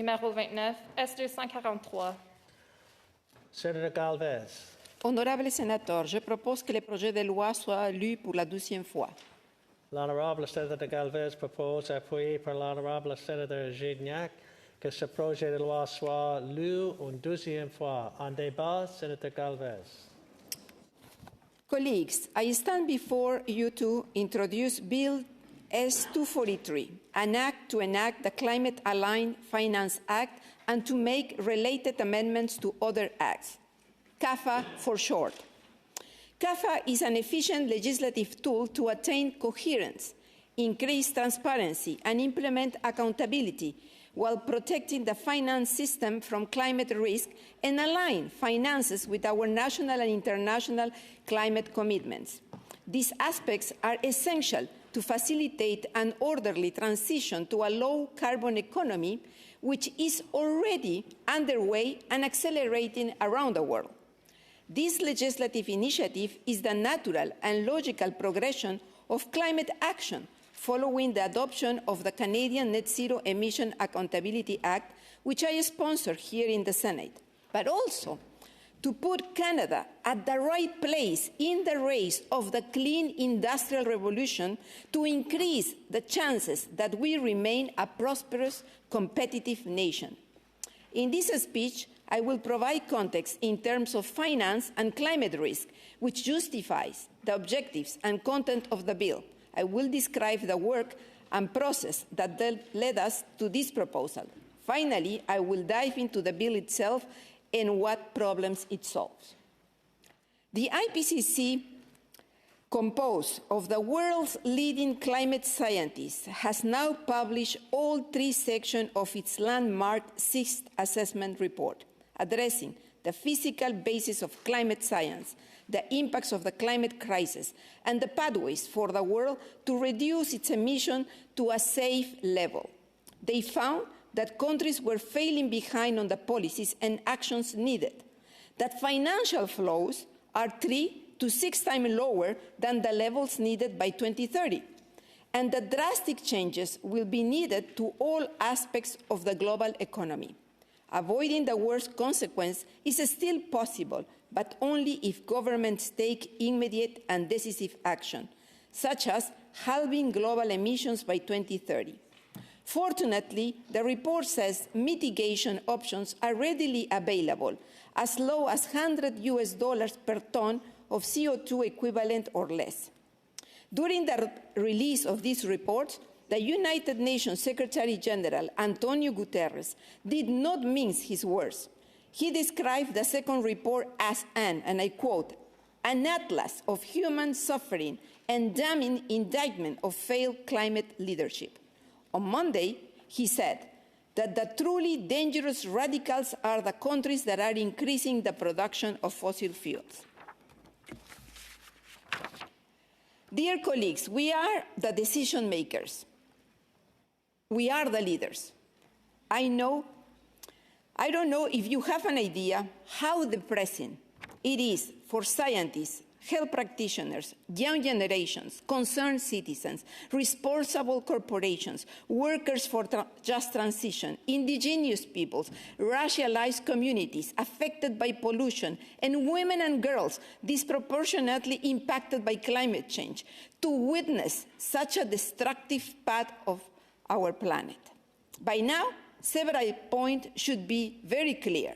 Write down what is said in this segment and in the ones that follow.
numéro 29, S243. Senator Galvez. Honorable sénateur, je propose que le projet de loi soit lu pour la 12e fois. L'honorable sénateur Galvez propose, appuyé par l'honorable sénateur Gignac, que ce projet de loi soit lu une 12e fois. En débat, sénateur Galvez. Colleagues, I stand before you to introduce Bill S-243, an act to enact the Climate Aligned Finance Act and to make related amendments to other acts. CAFA for short. CAFA is an efficient legislative tool to attain coherence, increase transparency, and implement accountability while protecting the finance system from climate risk and align finances with our national and international climate commitments. These aspects are essential to facilitate an orderly transition to a low-carbon economy, which is already underway and accelerating around the world. This legislative initiative is the natural and logical progression of climate action following the adoption of the Canadian Net Zero Emission Accountability Act, which I sponsored here in the Senate, but also to put Canada at the right place in the race of the clean industrial revolution to increase the chances that we remain a prosperous, competitive nation. In this speech, I will provide context in terms of finance and climate risk, which justifies the objectives and content of the bill. I will describe the work and process that led us to this proposal. Finally, I will dive into the bill itself and what problems it solves. The IPCC, composed of the world's leading climate scientists, has now published all 3 sections of its landmark 6th assessment report, addressing the physical basis of climate science, the impacts of the climate crisis, and the pathways for the world to reduce its emissions to a safe level. They found that countries were falling behind on the policies and actions needed, that financial flows are 3 to 6 times lower than the levels needed by 2030, and that drastic changes will be needed to all aspects of the global economy. Avoiding the worst consequence is still possible, but only if governments take immediate and decisive action, such as halving global emissions by 2030. Fortunately, the report says mitigation options are readily available, as low as $100 per ton of CO2 equivalent or less. During the release of this report, the United Nations Secretary General, Antonio Guterres, did not mince his words. He described the second report as and I quote, an atlas of human suffering and damning indictment of failed climate leadership. On Monday, he said that the truly dangerous radicals are the countries that are increasing the production of fossil fuels. Dear colleagues, we are the decision makers. We are the leaders. I don't know if you have an idea how depressing it is for scientists, health practitioners, young generations, concerned citizens, responsible corporations, workers for just transition, indigenous peoples, racialized communities affected by pollution, and women and girls disproportionately impacted by climate change to witness such a destructive path of our planet. By now, several points should be very clear.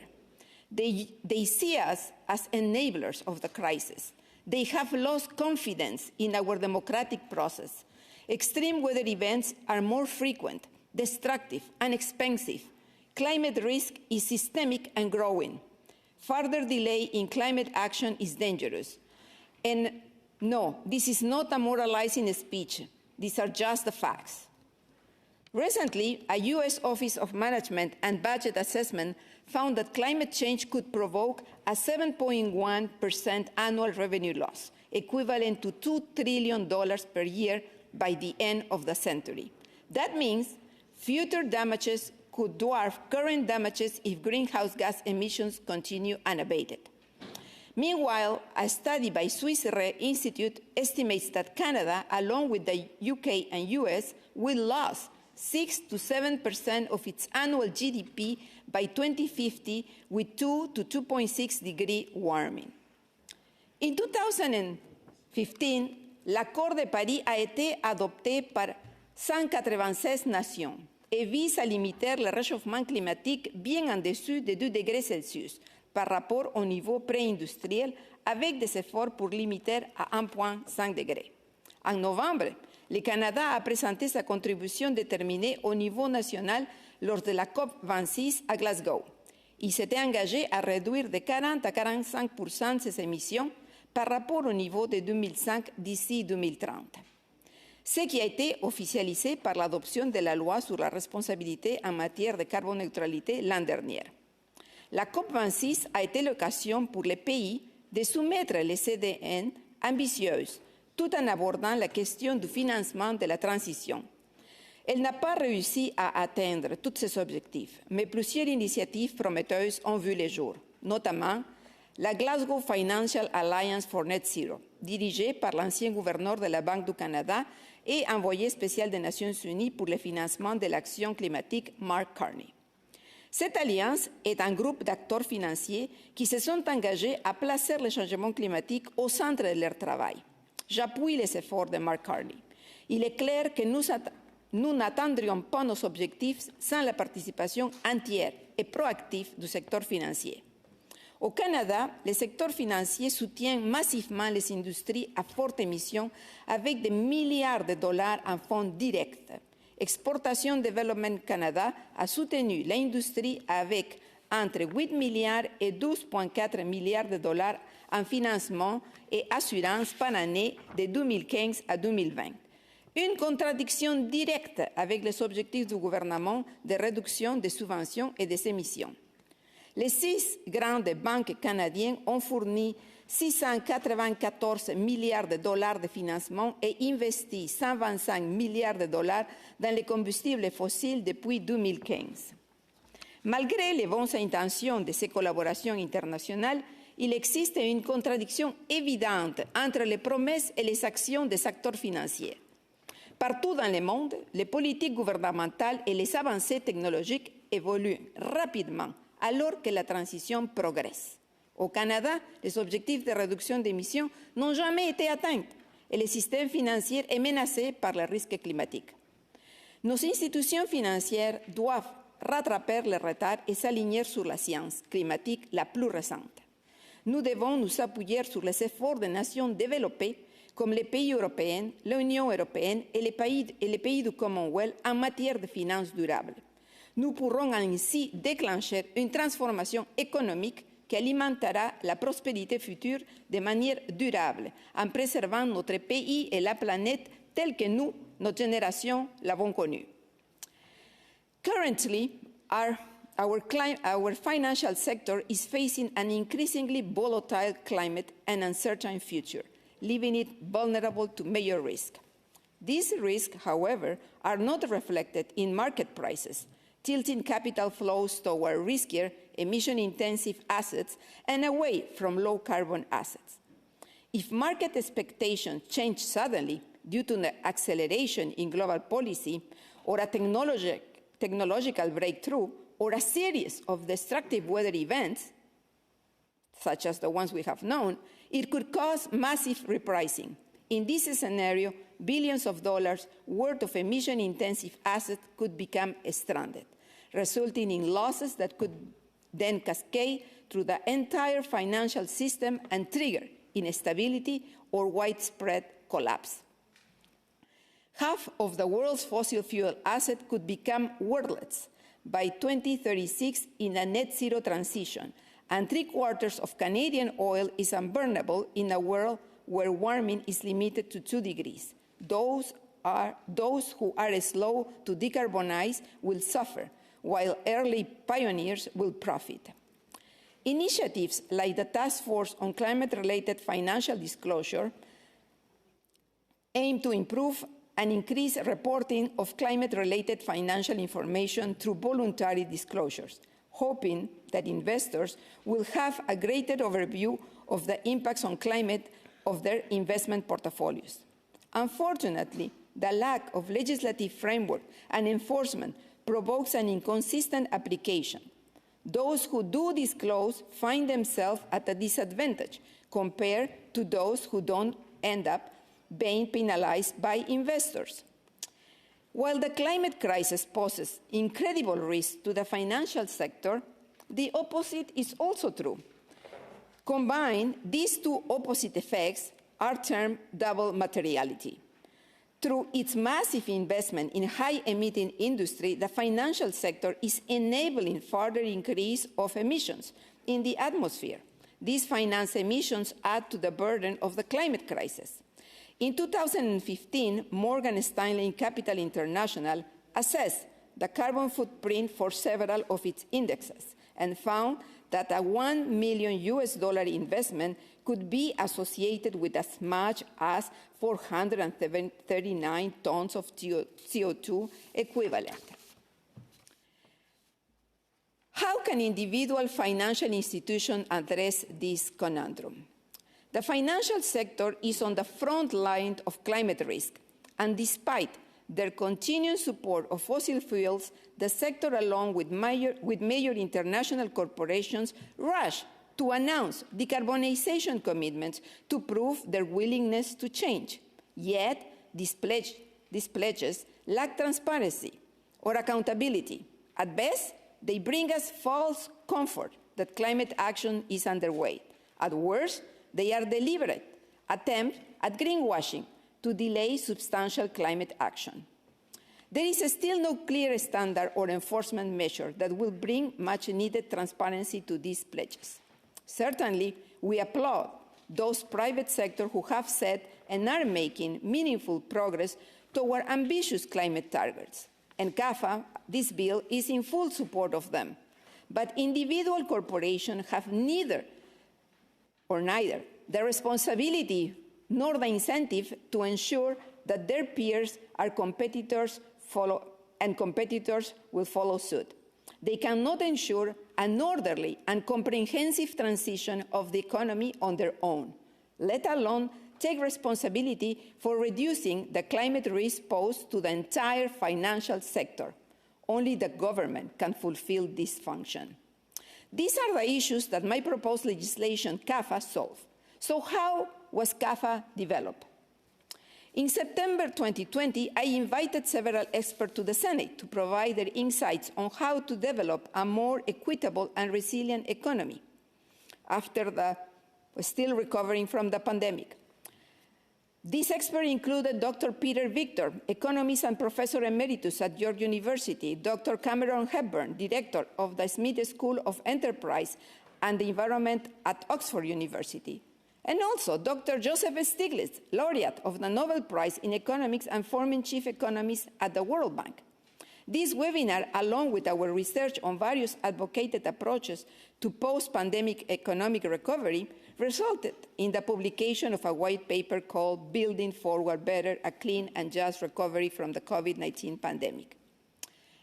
They see us as enablers of the crisis. They have lost confidence in our democratic process. Extreme weather events are more frequent, destructive, and expensive. Climate risk is systemic and growing. Further delay in climate action is dangerous. And no, this is not a moralizing speech. These are just the facts. Recently, a U.S. Office of Management and Budget Assessment found that climate change could provoke a 7.1% annual revenue loss, equivalent to $2 trillion per year by the end of the century. That means future damages could dwarf current damages if greenhouse gas emissions continue unabated. Meanwhile, a study by Swiss Re Institute estimates that Canada, along with the UK and US, will lose 6 to 7% of its annual GDP by 2050 with 2 to 2.6 degree warming. En 2015, l'accord de Paris a été adopté par 196 nations et vise à limiter le réchauffement climatique bien en dessous de 2 degrés Celsius par rapport au niveau pré-industriel, avec des efforts pour limiter à 1,5 degré. En novembre, le Canada a présenté sa contribution déterminée au niveau national lors de la COP26 à Glasgow. Il s'était engagé à réduire de 40 à 45% ses émissions par rapport au niveau de 2005 d'ici 2030. Ce qui a été officialisé par l'adoption de la loi sur la responsabilité en matière de carboneutralité l'an dernier. La COP26 a été l'occasion pour les pays de soumettre les CDN ambitieuses, tout en abordant la question du financement de la transition. Elle n'a pas réussi à atteindre tous ses objectifs, mais plusieurs initiatives prometteuses ont vu le jour, notamment la Glasgow Financial Alliance for Net Zero, dirigée par l'ancien gouverneur de la Banque du Canada et envoyé spécial des Nations Unies pour le financement de l'action climatique, Mark Carney. Cette alliance est un groupe d'acteurs financiers qui se sont engagés à placer le changement climatique au centre de leur travail. J'appuie les efforts de Mark Carney. Il est clair que nous n'atteindrions pas nos objectifs sans la participation entière et proactive du secteur financier. Au Canada, le secteur financier soutient massivement les industries à forte émission avec des milliards de dollars en fonds directs. Exportation Development Canada a soutenu l'industrie avec entre 8 milliards et 12,4 milliards de dollars en financement et assurance par année de 2015 à 2020. Une contradiction directe avec les objectifs du gouvernement de réduction des subventions et des émissions. Les 6 grandes banques canadiennes ont fourni 694 milliards de dollars de financement et investi 125 milliards de dollars dans les combustibles fossiles depuis 2015. Malgré les bonnes intentions de ces collaborations internationales, il existe une contradiction évidente entre les promesses et les actions des acteurs financiers. Partout dans le monde, les politiques gouvernementales et les avancées technologiques évoluent rapidement alors que la transition progresse. Au Canada, les objectifs de réduction d'émissions n'ont jamais été atteints et le système financier est menacé par le risque climatique. Nos institutions financières doivent rattraper le retard et s'aligner sur la science climatique la plus récente. Nous devons nous appuyer sur les efforts des nations développées comme les pays européens, l'Union européenne et les pays du Commonwealth en matière de finances durables. Nous pourrons ainsi déclencher une transformation économique qui alimentera la prospérité future de manière durable, en préservant notre pays et la planète telle que nous, notre génération, l'avons connue. Currently, our financial sector is facing an increasingly volatile climate and uncertain future, leaving it vulnerable to major risk. These risks, however, are not reflected in market prices, tilting capital flows toward riskier, emission-intensive assets and away from low-carbon assets. If market expectations change suddenly due to an acceleration in global policy or a technological breakthrough or a series of destructive weather events, such as the ones we have known, it could cause massive repricing. In this scenario, billions of dollars worth of emission-intensive assets could become stranded, resulting in losses that could then cascade through the entire financial system and trigger instability or widespread collapse. Half of the world's fossil fuel assets could become worthless by 2036 in a net zero transition, and 3/4 of Canadian oil is unburnable in a world where warming is limited to 2 degrees. Those who are slow to decarbonize will suffer, while early pioneers will profit. Initiatives like the Task Force on Climate-Related Financial Disclosure aim to improve and increase reporting of climate-related financial information through voluntary disclosures, hoping that investors will have a greater overview of the impacts on climate of their investment portfolios. Unfortunately, the lack of legislative framework and enforcement provokes an inconsistent application. Those who do disclose find themselves at a disadvantage compared to those who don't end up being penalized by investors. While the climate crisis poses incredible risks to the financial sector, the opposite is also true. Combined, these two opposite effects are termed double materiality. Through its massive investment in high-emitting industry, the financial sector is enabling further increase of emissions in the atmosphere. These finance emissions add to the burden of the climate crisis. In 2015, Morgan Stanley Capital International assessed the carbon footprint for several of its indexes and found that a $1 million investment could be associated with as much as 439 tons of CO2 equivalent. How can individual financial institutions address this conundrum? The financial sector is on the front line of climate risk, and despite their continued support of fossil fuels, the sector, along with major international corporations, rush to announce decarbonization commitments to prove their willingness to change. Yet, these pledges lack transparency or accountability. At best, they bring us false comfort that climate action is underway. At worst, they are deliberate attempts at greenwashing to delay substantial climate action. There is still no clear standard or enforcement measure that will bring much-needed transparency to these pledges. Certainly, we applaud those private sectors who have set and are making meaningful progress toward ambitious climate targets. And CAFA, this bill, is in full support of them. But individual corporations have neither the responsibility nor the incentive to ensure that their peers are competitors will follow suit. They cannot ensure an orderly and comprehensive transition of the economy on their own, let alone take responsibility for reducing the climate risk posed to the entire financial sector. Only the government can fulfill this function. These are the issues that my proposed legislation, CAFA, solves. So how was CAFA developed? In September 2020, I invited several experts to the Senate to provide their insights on how to develop a more equitable and resilient economy after still recovering from the pandemic. These experts included Dr. Peter Victor, economist and professor emeritus at York University, Dr. Cameron Hepburn, director of the Smith School of Enterprise and the Environment at Oxford University, and also Dr. Joseph Stiglitz, laureate of the Nobel Prize in Economics and former chief economist at the World Bank. This webinar, along with our research on various advocated approaches to post-pandemic economic recovery, resulted in the publication of a white paper called Building Forward Better, a Clean and Just Recovery from the COVID-19 Pandemic.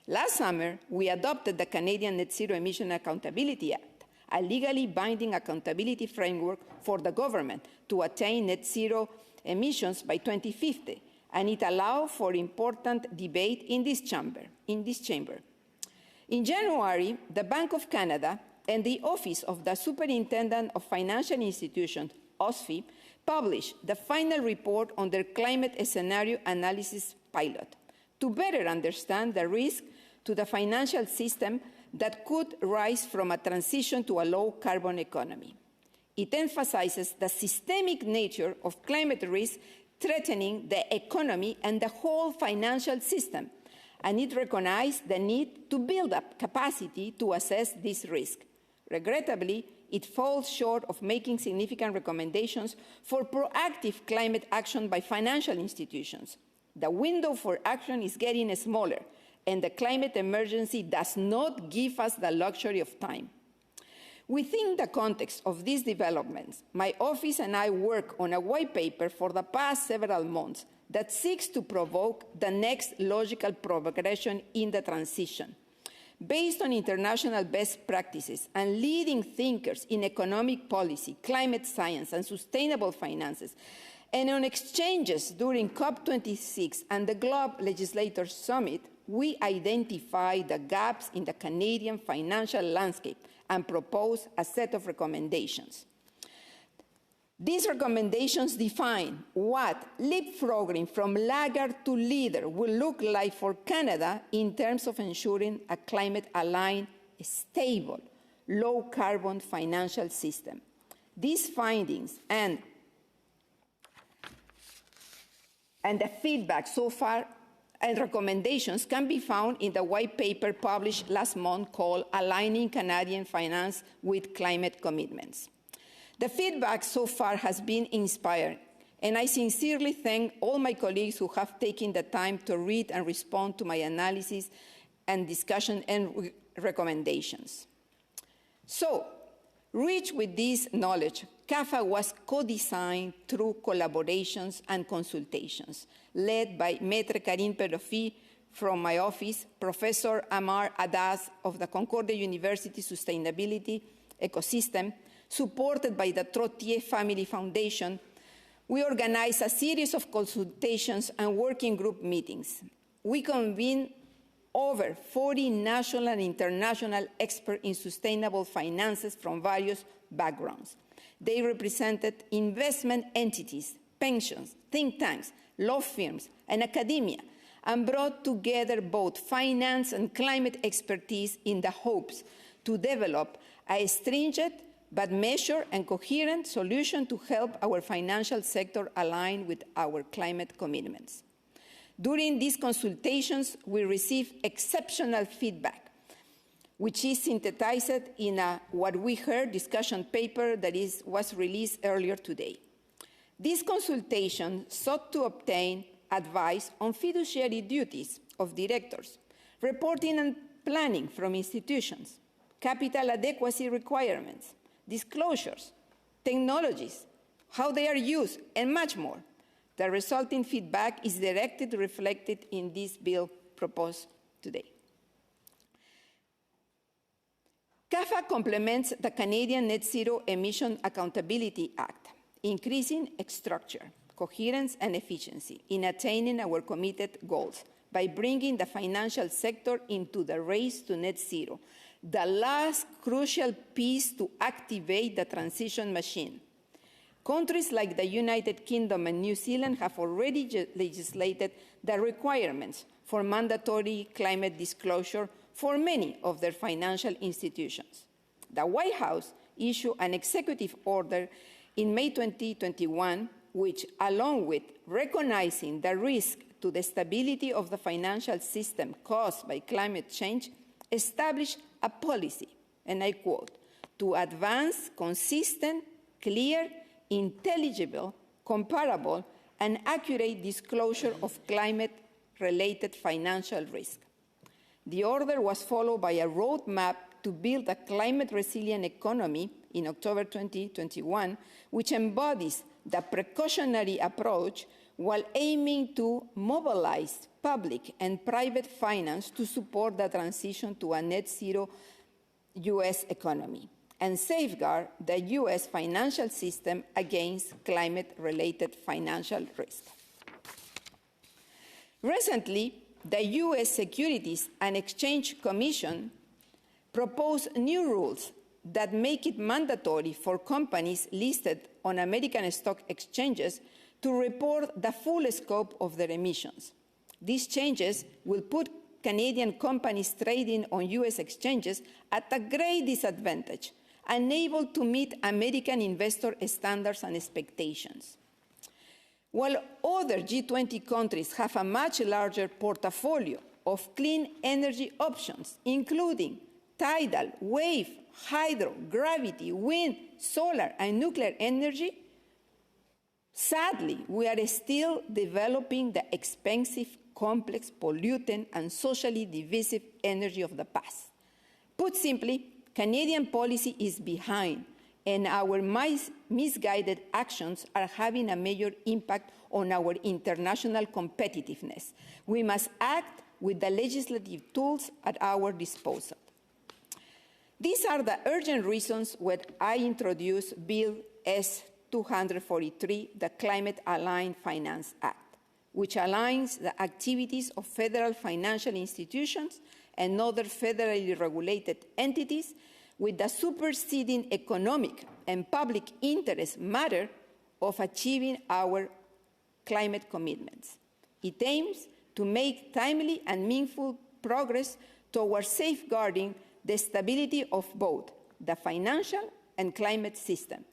Last summer, we adopted the Canadian Net Zero Emission Accountability Act, a legally binding accountability framework for the government to attain net zero emissions by 2050, and it allowed for important debate in this chamber. In January, the Bank of Canada and the Office of the Superintendent of Financial Institutions, OSFI, published the final report on their climate scenario analysis pilot to better understand the risk to the financial system that could rise from a transition to a low-carbon economy. It emphasizes the systemic nature of climate risk threatening the economy and the whole financial system, and it recognized the need to build up capacity to assess this risk. Regrettably, it falls short of making significant recommendations for proactive climate action by financial institutions. The window for action is getting smaller, and the climate emergency does not give us the luxury of time. Within the context of these developments, my office and I work on a white paper for the past several months that seeks to provoke the next logical progression in the transition. Based on international best practices and leading thinkers in economic policy, climate science, and sustainable finances, And on exchanges during COP26 and the Globe Legislators Summit, we identified the gaps in the Canadian financial landscape and proposed a set of recommendations. These recommendations define what leapfrogging from laggard to leader will look like for Canada in terms of ensuring a climate-aligned, stable, low-carbon financial system. These findings and the feedback so far and recommendations can be found in the white paper published last month called Aligning Canadian Finance with Climate Commitments. The feedback so far has been inspiring, and I sincerely thank all my colleagues who have taken the time to read and respond to my analysis and discussion and recommendations. So, rich with this knowledge, CAFA was co-designed through collaborations and consultations, led by Maître Karine Perofi from my office, Professor Amar Adas of the Concordia University Sustainability Ecosystem, supported by the Trottier Family Foundation. We organized a series of consultations and working group meetings. We convened over 40 national and international experts in sustainable finances from various backgrounds. They represented investment entities, pensions, think tanks, law firms, and academia, and brought together both finance and climate expertise in the hopes to develop a stringent but measured and coherent solution to help our financial sector align with our climate commitments. During these consultations, we received exceptional feedback, which is synthesized in what we heard discussion paper that was released earlier today. This consultation sought to obtain advice on fiduciary duties of directors, reporting and planning from institutions, capital adequacy requirements, disclosures, technologies, how they are used, and much more. The resulting feedback is directly reflected in this bill proposed today. CAFA complements the Canadian Net Zero Emission Accountability Act, increasing structure, coherence, and efficiency in attaining our committed goals by bringing the financial sector into the race to net zero, the last crucial piece to activate the transition machine. Countries like the United Kingdom and New Zealand have already legislated the requirements for mandatory climate disclosure for many of their financial institutions. The White House issued an executive order in May 2021, which, along with recognizing the risk to the stability of the financial system caused by climate change, established a policy, and I quote, to advance consistent, clear, intelligible, comparable, and accurate disclosure of climate-related financial risk. The order was followed by a roadmap to build a climate-resilient economy in October 2021, which embodies the precautionary approach while aiming to mobilize public and private finance to support the transition to a net zero U.S. economy and safeguard the U.S. financial system against climate-related financial risk. Recently, the U.S. Securities and Exchange Commission proposed new rules that make it mandatory for companies listed on American stock exchanges to report the full scope of their emissions. These changes will put Canadian companies trading on U.S. exchanges at a great disadvantage, unable to meet American investor standards and expectations. While other G20 countries have a much larger portfolio of clean energy options, including tidal, wave, hydro, gravity, wind, solar, and nuclear energy, sadly, we are still developing the expensive, complex, pollutant, and socially divisive energy of the past. Put simply, Canadian policy is behind, and our misguided actions are having a major impact on our international competitiveness. We must act with the legislative tools at our disposal. These are the urgent reasons why I introduced Bill 243, the Climate Aligned Finance Act, which aligns the activities of federal financial institutions and other federally regulated entities with the superseding economic and public interest matter of achieving our climate commitments. It aims to make timely and meaningful progress towards safeguarding the stability of both the financial and climate system.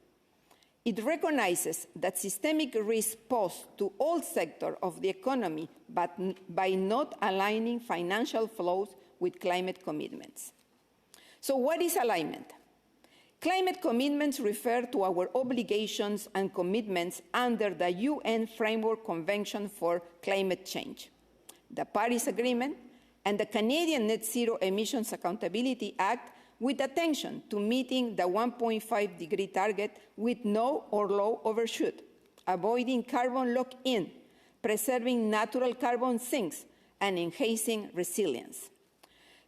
It recognizes that systemic risks posed to all sectors of the economy, but by not aligning financial flows with climate commitments. So what is alignment? Climate commitments refer to our obligations and commitments under the UN Framework Convention for Climate Change, the Paris Agreement, and the Canadian Net Zero Emissions Accountability Act, with attention to meeting the 1.5-degree target with no or low overshoot, avoiding carbon lock-in, preserving natural carbon sinks, and enhancing resilience.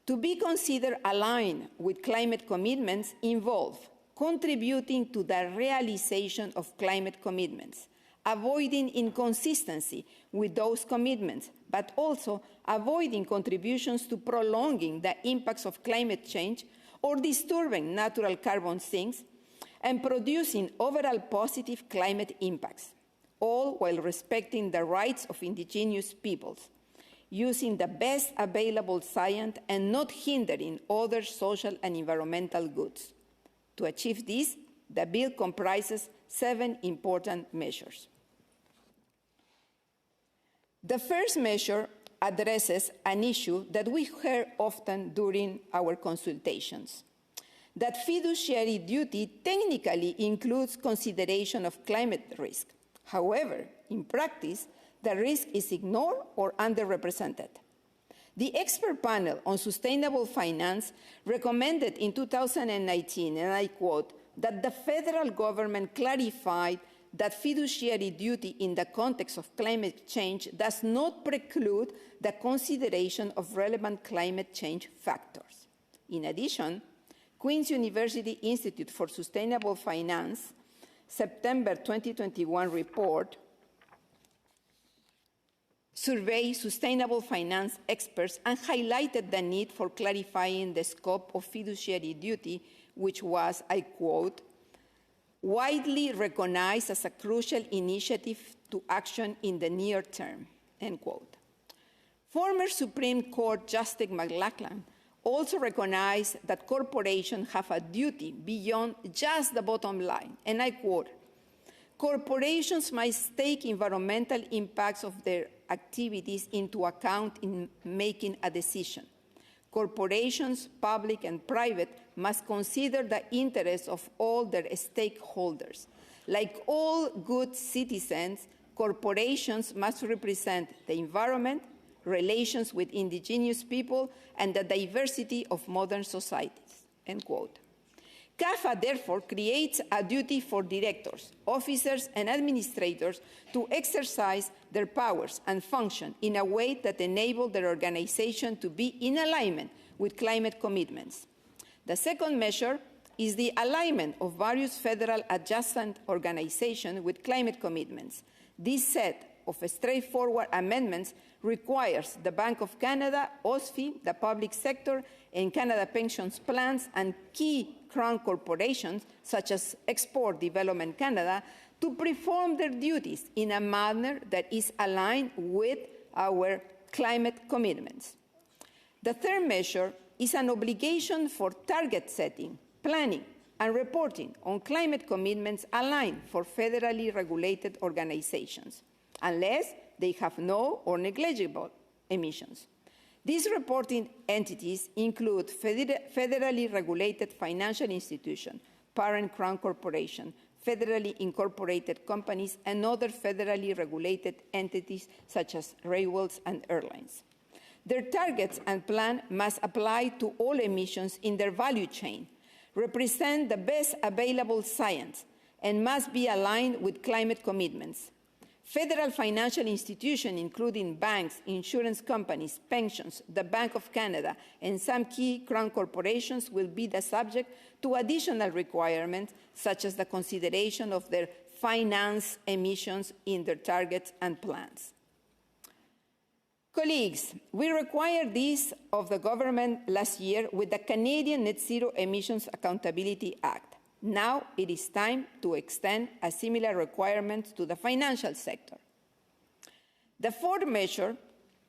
To be considered aligned with climate commitments involve contributing to the realization of climate commitments, avoiding inconsistency with those commitments, but also avoiding contributions to prolonging the impacts of climate change or disturbing natural carbon sinks, and producing overall positive climate impacts, all while respecting the rights of indigenous peoples, using the best available science and not hindering other social and environmental goods. To achieve this, the bill comprises 7 important measures. The first measure addresses an issue that we hear often during our consultations, that fiduciary duty technically includes consideration of climate risk. However, in practice, the risk is ignored or underrepresented. The expert panel on sustainable finance recommended in 2019, and I quote, that the federal government clarified that fiduciary duty in the context of climate change does not preclude the consideration of relevant climate change factors. In addition, Queen's University Institute for Sustainable Finance, September 2021 report surveyed sustainable finance experts and highlighted the need for clarifying the scope of fiduciary duty, which was, I quote, widely recognized as a crucial initiative to action in the near term, end quote. Former Supreme Court Justice McLachlan also recognized that corporations have a duty beyond just the bottom line, and I quote, corporations must take environmental impacts of their activities into account in making a decision. Corporations, public and private, must consider the interests of all their stakeholders. Like all good citizens, corporations must represent the environment, relations with indigenous people, and the diversity of modern societies, end quote. CAFA, therefore, creates a duty for directors, officers, and administrators to exercise their powers and function in a way that enables their organization to be in alignment with climate commitments. The second measure is the alignment of various federal adjacent organizations with climate commitments. This set of straightforward amendments requires the Bank of Canada, OSFI, the public sector, and Canada Pensions Plans, and key crown corporations, such as Export Development Canada, to perform their duties in a manner that is aligned with our climate commitments. The third measure is an obligation for target setting, planning, and reporting on climate commitments aligned for federally regulated organizations, unless they have no or negligible emissions. These reporting entities include federally regulated financial institutions, parent crown corporation, federally incorporated companies, and other federally regulated entities such as railroads and airlines. Their targets and plan must apply to all emissions in their value chain, represent the best available science, and must be aligned with climate commitments. Federal financial institutions, including banks, insurance companies, pensions, the Bank of Canada, and some key crown corporations, will be the subject to additional requirements, such as the consideration of their finance emissions in their targets and plans. Colleagues, we required this of the government last year with the Canadian Net Zero Emissions Accountability Act. Now it is time to extend a similar requirement to the financial sector. The fourth measure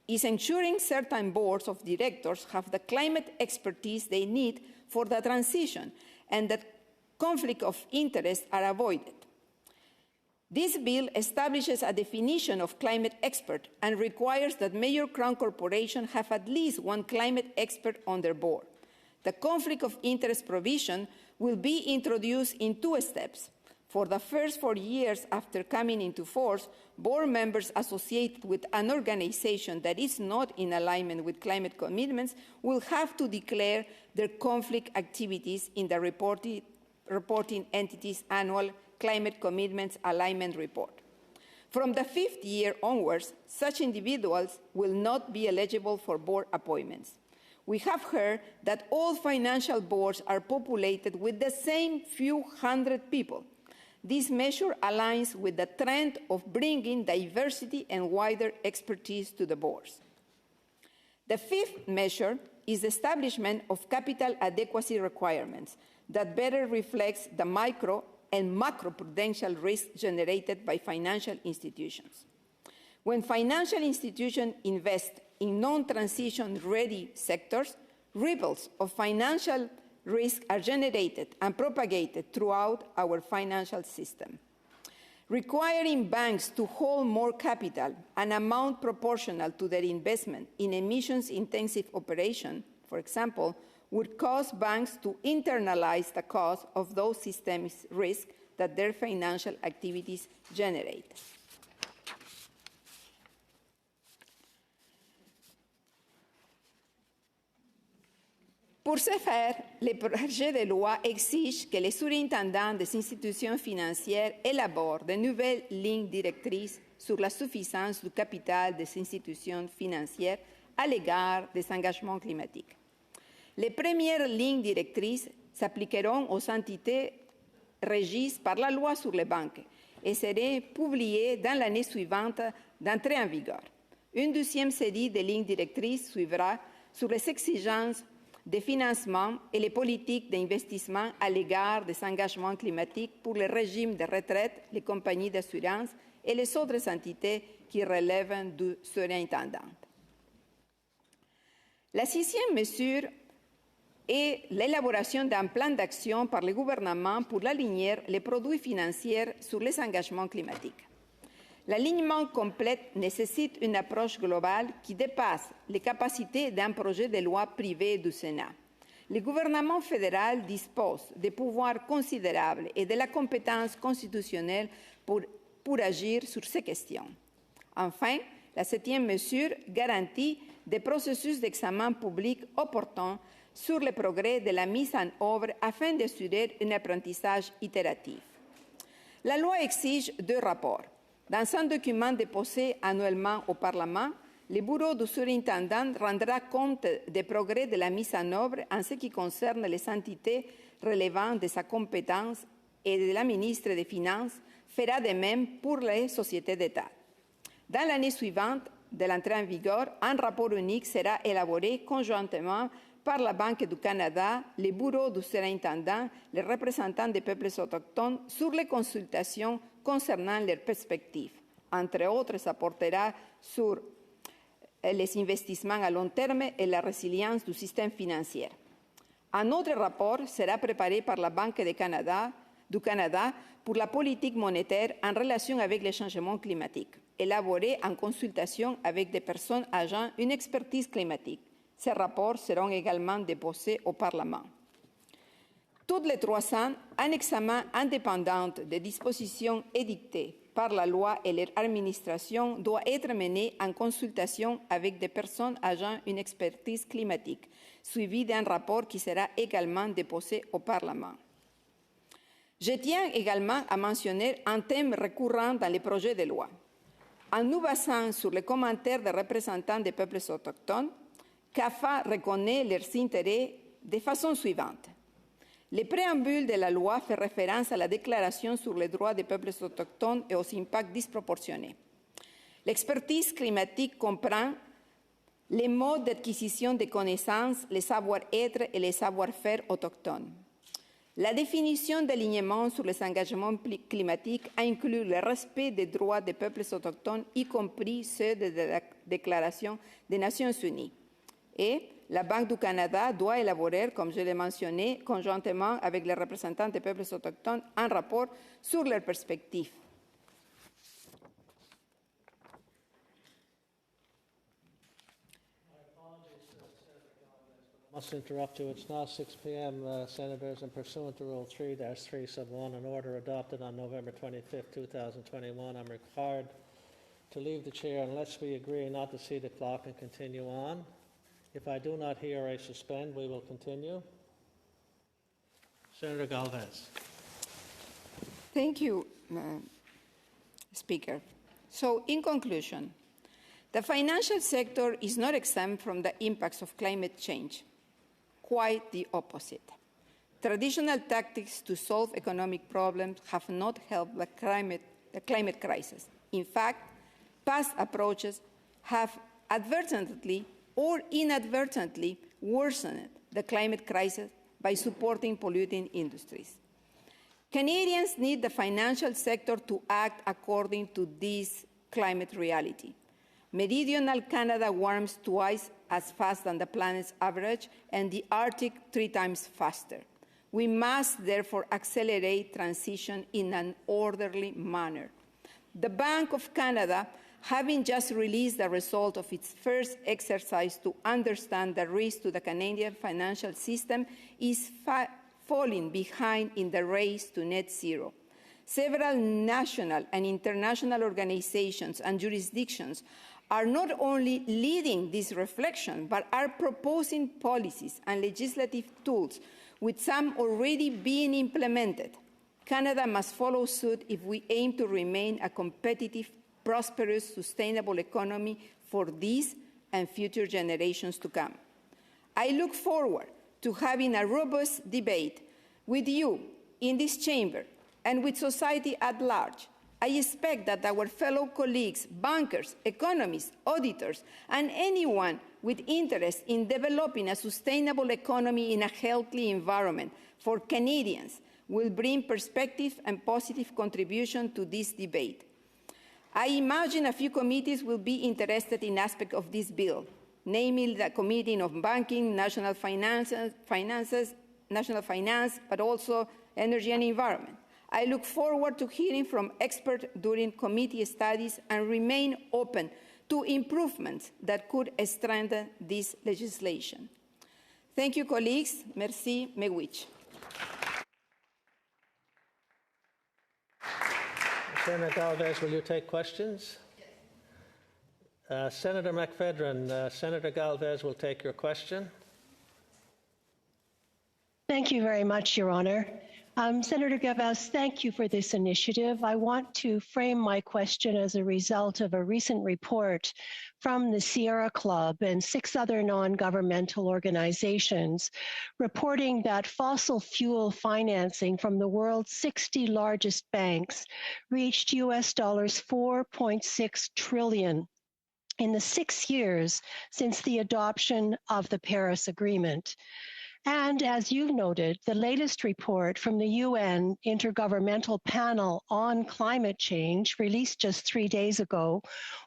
is ensuring certain boards of directors have the climate expertise they need for the transition and that conflict of interest are avoided. This bill establishes a definition of climate expert and requires that major crown corporations have at least one climate expert on their board. The conflict of interest provision will be introduced in 2 steps. For the first 4 years after coming into force, board members associated with an organization that is not in alignment with climate commitments will have to declare their conflict activities in the reporting entity's annual Climate Commitments Alignment Report. From the 5th year onwards, such individuals will not be eligible for board appointments. We have heard that all financial boards are populated with the same few hundred people. This measure aligns with the trend of bringing diversity and wider expertise to the boards. The 5th measure is the establishment of capital adequacy requirements that better reflects the micro and macroprudential risk generated by financial institutions. When financial institutions invest in non-transition ready sectors, ripples of financial risk are generated and propagated throughout our financial system. Requiring banks to hold more capital, an amount proportional to their investment in emissions-intensive operation, for example, would cause banks to internalize the cost of those systemic risks that their financial activities generate. Pour ce faire, le projet de loi exige que les surintendants des institutions financières élaborent de nouvelles lignes directrices sur la suffisance du capital des institutions financières à l'égard des engagements climatiques. Les premières lignes directrices s'appliqueront aux entités régies par la loi sur les banques et seraient publiées dans l'année suivante d'entrée en vigueur. Une deuxième série de lignes directrices suivra sur les exigences de financement et les politiques d'investissement à l'égard des engagements climatiques pour les régimes de retraite, les compagnies d'assurance et les autres entités qui relèvent du surintendant. La 6e mesure est l'élaboration d'un plan d'action par le gouvernement pour aligner les produits financiers sur les engagements climatiques. L'alignement complet nécessite une approche globale qui dépasse les capacités d'un projet de loi privé du Sénat. Le gouvernement fédéral dispose de pouvoirs considérables et de la compétence constitutionnelle pour agir sur ces questions. Enfin, la 7e mesure garantit des processus d'examen public opportuns sur les progrès de la mise en œuvre afin d'assurer un apprentissage itératif. La loi exige 2 rapports. Dans un document déposé annuellement au Parlement, le bureau du surintendant rendra compte des progrès de la mise en œuvre en ce qui concerne les entités relevant de sa compétence et la ministre des Finances fera de même pour les sociétés d'État. Dans l'année suivante de l'entrée en vigueur, un rapport unique sera élaboré conjointement par la Banque du Canada, le bureau du surintendant, les représentants des peuples autochtones sur les consultations concernant leurs perspectives. Entre autres, ça portera sur les investissements à long terme et la résilience du système financier. Un autre rapport sera préparé par la Banque du Canada pour la politique monétaire en relation avec les changements climatiques, élaboré en consultation avec des personnes ayant une expertise climatique. Ces rapports seront également déposés au Parlement. Toutes les 3 ans, un examen indépendant des dispositions édictées par la loi et leur administration doit être mené en consultation avec des personnes ayant une expertise climatique, suivi d'un rapport qui sera également déposé au Parlement. Je tiens également à mentionner un thème récurrent dans les projets de loi. En nous basant sur les commentaires des représentants des peuples autochtones, CAFA reconnaît leurs intérêts de façon suivante. Le préambule de la loi fait référence à la Déclaration sur les droits des peuples autochtones et aux impacts disproportionnés. L'expertise climatique comprend les modes d'acquisition des connaissances, les savoir-être et les savoir-faire autochtones. La définition d'alignement sur les engagements climatiques inclut le respect des droits des peuples autochtones, y compris ceux de la Déclaration des Nations Unies. Et la Banque du Canada doit élaborer, comme je l'ai mentionné, conjointement avec les représentants des peuples autochtones, un rapport sur leurs perspectives. I must interrupt you. It's now 6 p.m., Senators, and pursuant to Rule 3-3 sub 1, an order adopted on November 25, 2021, I'm required to leave the chair unless we agree not to see the clock and continue on. If I do not hear a suspend, we will continue. Senator Galvez. Thank you, Speaker. So, in conclusion, the financial sector is not exempt from the impacts of climate change. Quite the opposite. Traditional tactics to solve economic problems have not helped the climate crisis. In fact, past approaches have advertently or inadvertently worsened the climate crisis by supporting polluting industries. Canadians need the financial sector to act according to this climate reality. Meridional Canada warms twice as fast than the planet's average, and the Arctic 3 times faster. We must therefore accelerate transition in an orderly manner. The Bank of Canada, having just released the result of its first exercise to understand the risk to the Canadian financial system, is falling behind in the race to net zero. Several national and international organizations and jurisdictions are not only leading this reflection, but are proposing policies and legislative tools, with some already being implemented. Canada must follow suit if we aim to remain a competitive, prosperous, sustainable economy for these and future generations to come. I look forward to having a robust debate with you in this chamber and with society at large. I expect that our fellow colleagues, bankers, economists, auditors, and anyone with interest in developing a sustainable economy in a healthy environment for Canadians will bring perspective and positive contribution to this debate. I imagine a few committees will be interested in aspects of this bill, namely the Committee on Banking, National Finance, but also Energy and Environment. I look forward to hearing from experts during committee studies and remain open to improvements that could strengthen this legislation. Thank you, colleagues. Merci, miigwech. Senator Galvez, will you take questions? Yes. Senator McFedrin, Senator Galvez will take your question. Thank you very much, Your Honor. Senator Galvez, thank you for this initiative. I want to frame my question as a result of a recent report from the Sierra Club and 6 other non-governmental organizations reporting that fossil fuel financing from the world's 60 largest banks reached US $4.6 trillion in the 6 years since the adoption of the Paris Agreement. And as you've noted, the latest report from the UN Intergovernmental Panel on Climate Change, released just 3 days ago,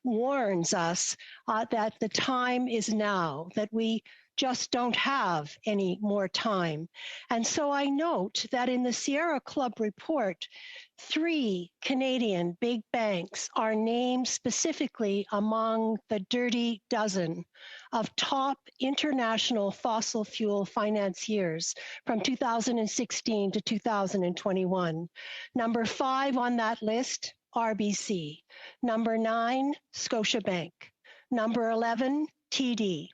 warns us that the time is now, that we just don't have any more time. And so I note that in the Sierra Club report, 3 Canadian big banks are named specifically among the dirty dozen of top international fossil fuel financiers from 2016 to 2021. Number 5 on that list, RBC. Number 9, Scotiabank. Number 11, TD.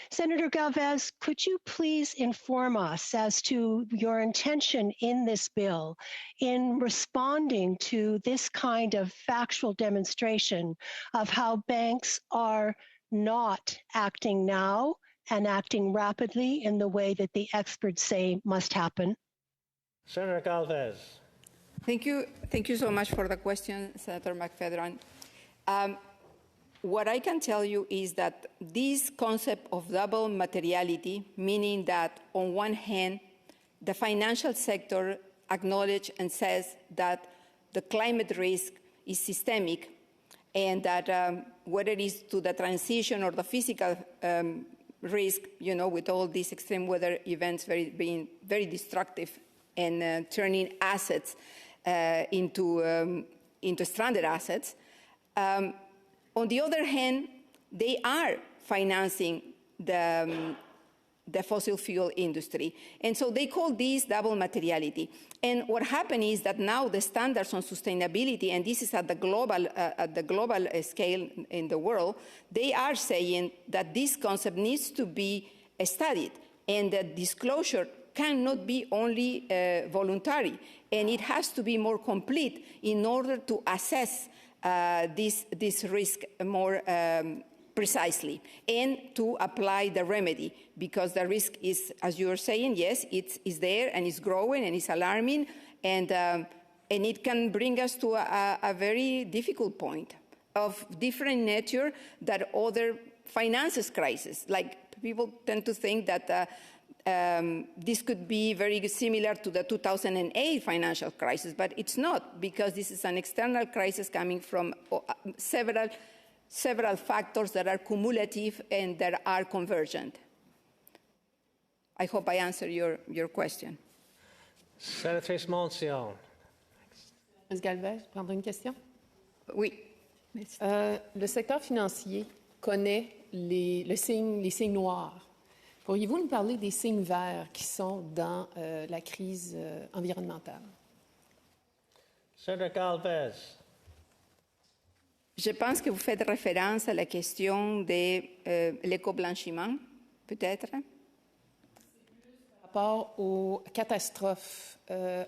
Senator Galvez, could you please inform us as to your intention in this bill in responding to this kind of factual demonstration of how banks are not acting now and acting rapidly in the way that the experts say must happen? Senator Galvez. Thank you so much for the question, Senator McFedron. What I can tell you is that this concept of double materiality, meaning that on one hand, the financial sector acknowledges and says that the climate risk is systemic, and that whether it is to the transition or the physical risk, with all these extreme weather events being very destructive and turning assets into stranded assets. On the other hand, they are financing the fossil fuel industry. And so they call this double materiality. And what happened is that now the standards on sustainability, and this is at the global scale in the world, they are saying that this concept needs to be studied, and that disclosure cannot be only voluntary, and it has to be more complete in order to assess this risk more precisely, and to apply the remedy, because the risk is, as you are saying, yes, it's there and it's growing and it's alarming, and it can bring us to a very difficult point of different nature that other finances crisis. Like, people tend to think that this could be very similar to the 2008 financial crisis, but it's not, because this is an external crisis coming from several factors that are cumulative and that are convergent. I hope I answered your question. Sénatrice Moncion. Ms. Galvez, prendre une question? Oui. Merci. Le secteur financier connaît les signes noirs. Pourriez-vous nous parler des signes verts qui sont dans la crise environnementale? Senator Galvez. Je pense que vous faites référence à la question de l'éco-blanchiment, peut-être. Par rapport aux catastrophes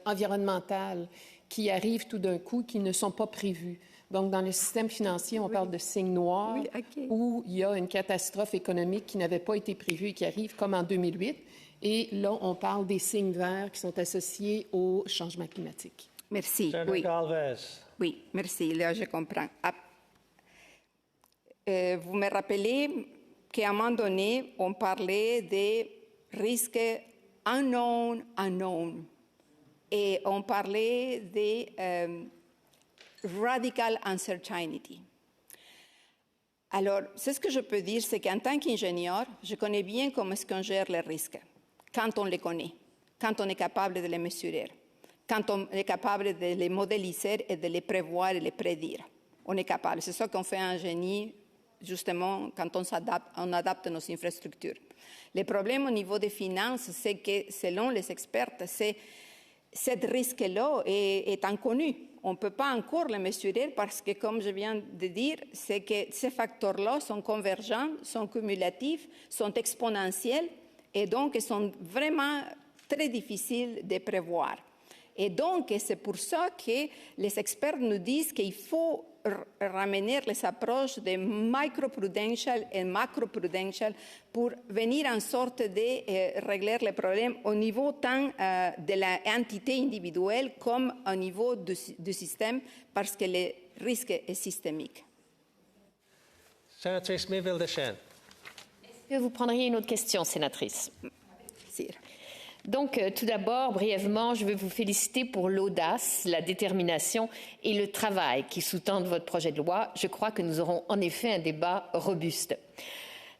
environnementales qui arrivent tout d'un coup, qui ne sont pas prévues. Donc, dans le système financier, on parle de signes noirs, où il y a une catastrophe économique qui n'avait pas été prévue et qui arrive, comme en 2008. Et là, on parle des signes verts qui sont associés au changement climatique. Merci. Senator Galvez. Oui, merci. Là, je comprends. Vous me rappelez qu'à un moment donné, on parlait des risques unknown. Et on parlait de radical uncertainty. Alors, c'est ce que je peux dire, c'est qu'en tant qu'ingénieur, je connais bien comment est-ce qu'on gère les risques, quand on les connaît, quand on est capable de les mesurer, quand on est capable de les modéliser et de les prévoir et les prédire. On est capable. C'est ça qu'on fait en génie, justement, quand on adapte nos infrastructures. Le problème au niveau des finances, c'est que, selon les experts, ce risque-là est inconnu. On ne peut pas encore le mesurer parce que, comme je viens de dire, c'est que ces facteurs-là sont convergents, sont cumulatifs, sont exponentiels et donc sont vraiment très difficiles de prévoir. Et donc, c'est pour ça que les experts nous disent qu'il faut ramener les approches de microprudential et macroprudential pour venir en sorte de régler les problèmes au niveau tant de l'entité individuelle comme au niveau du système, parce que le risque est systémique. Sénatrice Miville-Deschênes. Est-ce que vous prendriez une autre question, sénatrice? Merci. Donc, tout d'abord, brièvement, je veux vous féliciter pour l'audace, la détermination et le travail qui sous-tendent votre projet de loi. Je crois que nous aurons en effet un débat robuste.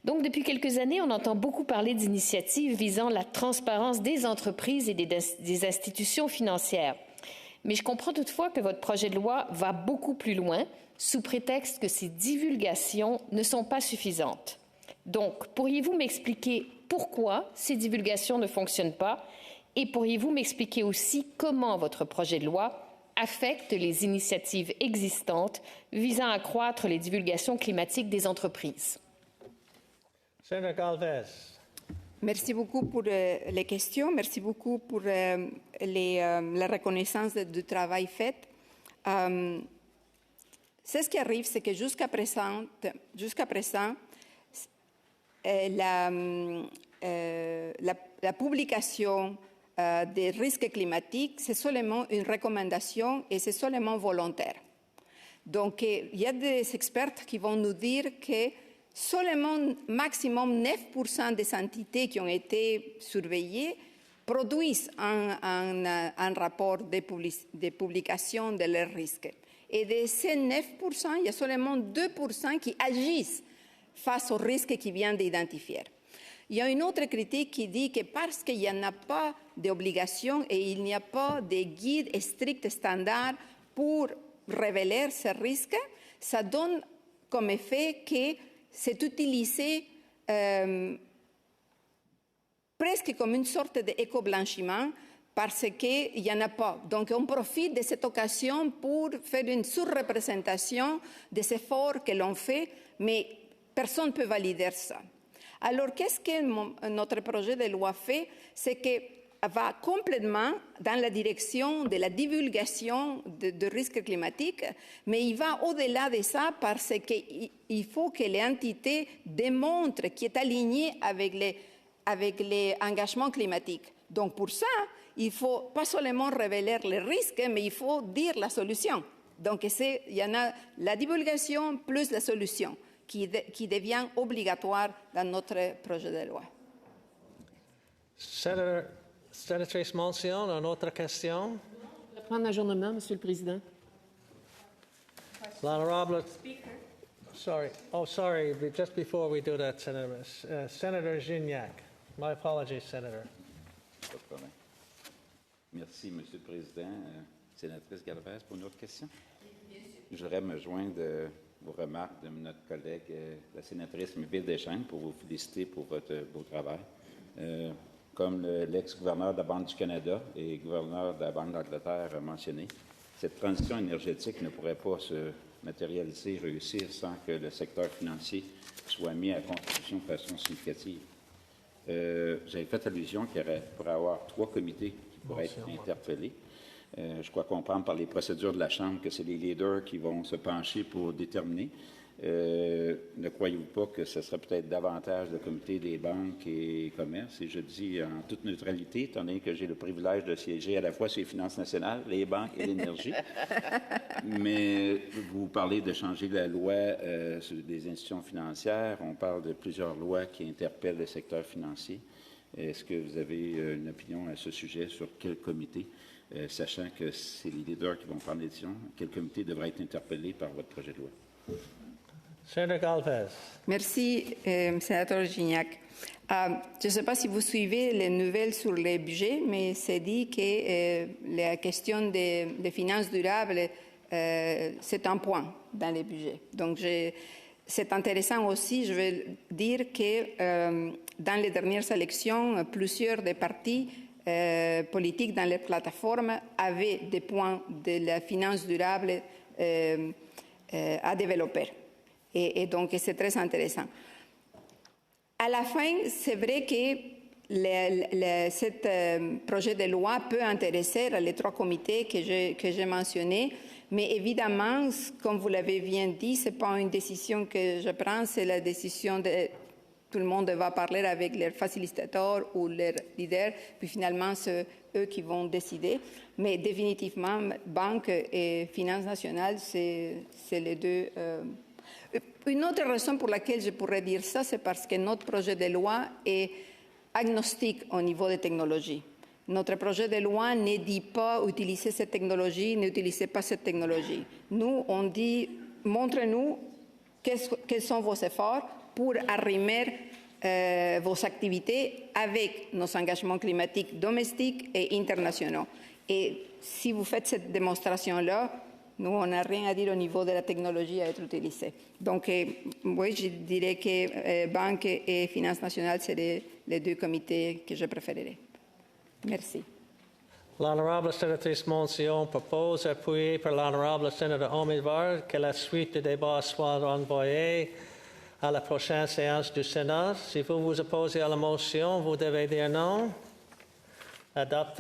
Donc, depuis quelques années, on entend beaucoup parler d'initiatives visant la transparence des entreprises et des institutions financières. Mais je comprends toutefois que votre projet de loi va beaucoup plus loin, sous prétexte que ces divulgations ne sont pas suffisantes. Donc, pourriez-vous m'expliquer pourquoi ces divulgations ne fonctionnent pas, et pourriez-vous m'expliquer aussi comment votre projet de loi affecte les initiatives existantes visant à accroître les divulgations climatiques des entreprises? Senator Galvez. Merci beaucoup pour les questions. Merci beaucoup pour la reconnaissance du travail fait. C'est ce qui arrive, c'est que jusqu'à présent, la publication des risques climatiques, c'est seulement une recommandation et c'est seulement volontaire. Donc, il y a des experts qui vont nous dire que seulement maximum 9% des entités qui ont été surveillées produisent un rapport de publication de leurs risques. Et de ces 9%, il y a seulement 2% qui agissent face aux risques qu'ils viennent d'identifier. Il y a une autre critique qui dit que parce qu'il n'y en a pas d'obligation et il n'y a pas de guide strict standard pour révéler ces risques, ça donne comme effet que c'est utilisé presque comme une sorte d'éco-blanchiment parce qu'il n'y en a pas. Donc, on profite de cette occasion pour faire une surreprésentation des efforts que l'on fait, mais personne ne peut valider ça. Alors, qu'est-ce que notre projet de loi fait? C'est que va complètement dans la direction de la divulgation de risques climatiques, mais il va au-delà de ça parce qu'il faut que les entités démontrent qu'ils sont alignés avec les engagements climatiques. Donc, pour ça, il ne faut pas seulement révéler les risques, mais il faut dire la solution. Donc, il y en a la divulgation plus la solution qui devient obligatoire dans notre projet de loi. Sénatrice Monsion, une autre question? Je vais prendre l'ajournement, Monsieur le Président. L'honorable... Sorry, just before we do that, Senator Gignac. My apologies, Senator. Pas de problème. Merci, Monsieur le Président. Sénatrice Galvez, pour une autre question? Je voudrais me joindre aux remarques de notre collègue, la sénatrice Ville-Deschênes, pour vous féliciter pour votre beau travail. Comme l'ex-gouverneur de la Banque du Canada et gouverneur de la Banque d'Angleterre a mentionné, cette transition énergétique ne pourrait pas se matérialiser, réussir sans que le secteur financier soit mis à contribution de façon significative. J'avais fait allusion qu'il pourrait y avoir 3 comités qui pourraient être interpellés. Je crois comprendre par les procédures de la Chambre que c'est les leaders qui vont se pencher pour déterminer. Ne croyez-vous pas que ce serait peut-être davantage le comité des banques et commerces? Et je dis en toute neutralité, étant donné que j'ai le privilège de siéger à la fois sur les finances nationales, les banques et l'énergie. Mais vous parlez de changer la loi sur des institutions financières. On parle de plusieurs lois qui interpellent le secteur financier. Est-ce que vous avez une opinion à ce sujet sur quel comité, sachant que c'est les leaders qui vont prendre les décisions, quel comité devrait être interpellé par votre projet de loi? Sénateur Galvez. Merci, sénateur Gignac. Je ne sais pas si vous suivez les nouvelles sur les budgets, mais c'est dit que la question des finances durables, c'est un point dans les budgets. Donc, c'est intéressant aussi, je veux dire que dans les dernières élections, plusieurs des partis politiques dans les plateformes avaient des points de la finance durable à développer. Et donc, c'est très intéressant. À la fin, c'est vrai que ce projet de loi peut intéresser les 3 comités que j'ai mentionnés, mais évidemment, comme vous l'avez bien dit, ce n'est pas une décision que je prends, c'est la décision de... Tout le monde va parler avec leurs facilitateurs ou leurs leaders, puis finalement, c'est eux qui vont décider. Mais définitivement, banque et finances nationales, c'est les deux... Une autre raison pour laquelle je pourrais dire ça, c'est parce que notre projet de loi est agnostique au niveau des technologies. Notre projet de loi ne dit pas utiliser cette technologie, n'utilisez pas cette technologie. Nous, on dit, montrez-nous quels sont vos efforts pour arrimer vos activités avec nos engagements climatiques domestiques et internationaux. Et si vous faites cette démonstration-là, nous, on n'a rien à dire au niveau de la technologie à être utilisée. Donc, oui, je dirais que Banque et Finances nationales, c'est les 2 comités que je préférerais. Merci. L'honorable sénatrice Monsion propose, appuyée par l'honorable sénateur Omivar, que la suite du débat soit envoyée à la prochaine séance du Sénat. Si vous vous opposez à la motion, vous devez dire non. Adopté.